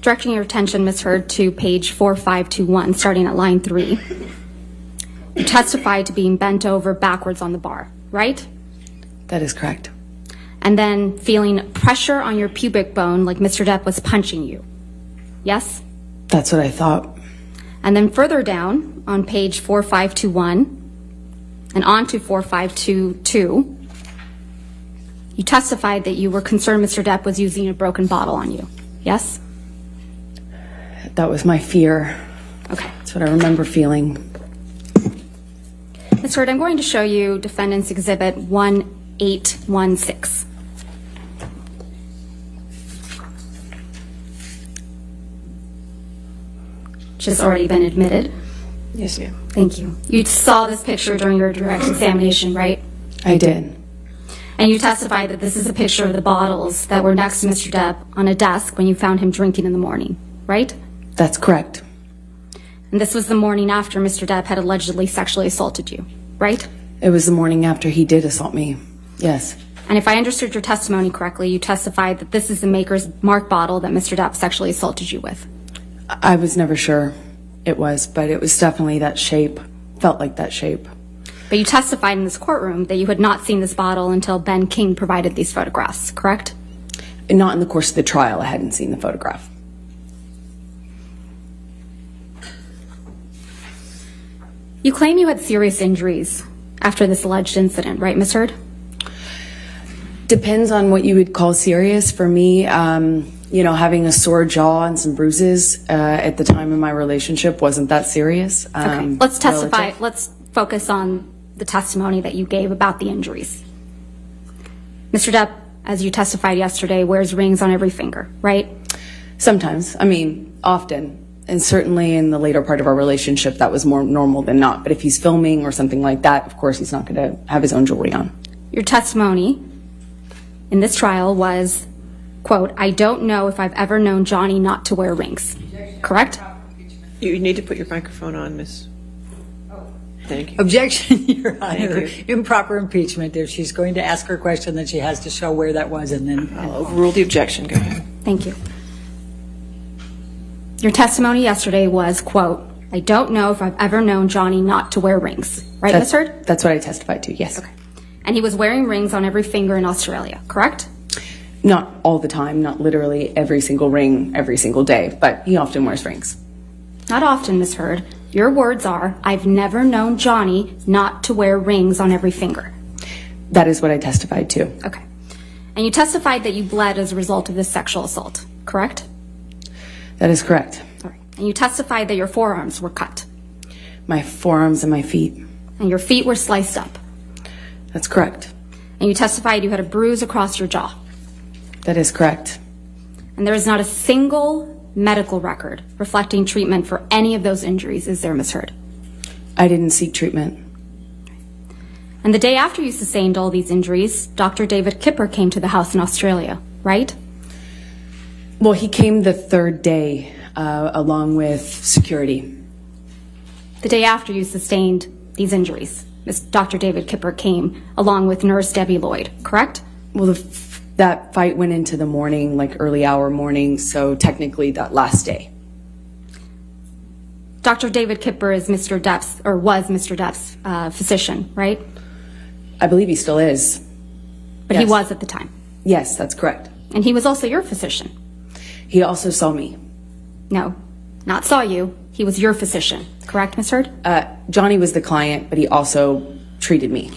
Directing your attention, Ms. Heard, to page 4521, starting at line 3. You testified to being bent over backwards on the bar, right? That is correct. And then feeling pressure on your pubic bone like Mr. Depp was punching you. Yes? That's what I thought. And then further down on page 4521 and on to 4522, you testified that you were concerned Mr. Depp was using a broken bottle on you. Yes? That was my fear. Okay. That's what I remember feeling. Ms. Heard, I'm going to show you Defendant's Exhibit 1816. Which has already been admitted. Yes, ma'am. Thank you. You saw this picture during your direct examination, right? I did. And you testified that this is a picture of the bottles that were next to Mr. Depp on a desk when you found him drinking in the morning, right? That's correct. And this was the morning after Mr. Depp had allegedly sexually assaulted you, right? It was the morning after he did assault me. Yes. And if I understood your testimony correctly, you testified that this is the Maker's Mark bottle that Mr. Depp sexually assaulted you with. I was never sure it was, but it was definitely that shape. Felt like that shape. But you testified in this courtroom that you had not seen this bottle until Ben King provided these photographs, correct? Not in the course of the trial. I hadn't seen the photograph. You claim you had serious injuries after this alleged incident, right, Ms. Heard? Depends on what you would call serious. For me, having a sore jaw and some bruises at the time of my relationship wasn't that serious. Okay. Let's testify. Let's focus on the testimony that you gave about the injuries. Mr. Depp, as you testified yesterday, wears rings on every finger, right? Sometimes. Often. And certainly in the later part of our relationship, that was more normal than not. But if he's filming or something like that, of course, he's not going to have his own jewelry on. Your testimony in this trial was, quote, "I don't know if I've ever known Johnny not to wear rings." Correct? You need to put your microphone on, Miss. Thank you. Objection, Your Honor. Thank Improper impeachment. If she's going to ask her question, then she has to show where that was, and then I'll overrule the objection. Go ahead. Thank you. Your testimony yesterday was, quote, "I don't know if I've ever known Johnny not to wear rings." Right, Ms. Heard? That's what I testified to, yes. Okay. And he was wearing rings on every finger in Australia, correct? Not all the time, not literally every single ring, every single day, but he often wears rings. Not often, Ms. Heard. Your words are, "I've never known Johnny not to wear rings on every finger." That is what I testified to. Okay. And you testified that you bled as a result of this sexual assault, correct? That is correct. All right. And you testified that your forearms were cut. My forearms and my feet. And your feet were sliced up. That's correct. And you testified you had a bruise across your jaw. That is correct. And there is not a single medical record reflecting treatment for any of those injuries, is there, Ms. Heard? I didn't seek treatment. And the day after you sustained all these injuries, Dr. David Kipper came to the house in Australia, right? Well, he came the third day, along with security. The day after you sustained these injuries, Dr. David Kipper came along with Nurse Debbie Lloyd, correct? Well, that fight went into the morning, like early hour morning, so technically that last day. Dr. David Kipper is Mr. Depp's, or was Mr. Depp's physician, right? I believe he still is. But Yes. he was at the time. Yes, that's correct. And he was also your physician. He also saw me. No, not saw you. He was your physician, correct, Ms. Heard? Johnny was the client, but he also treated me.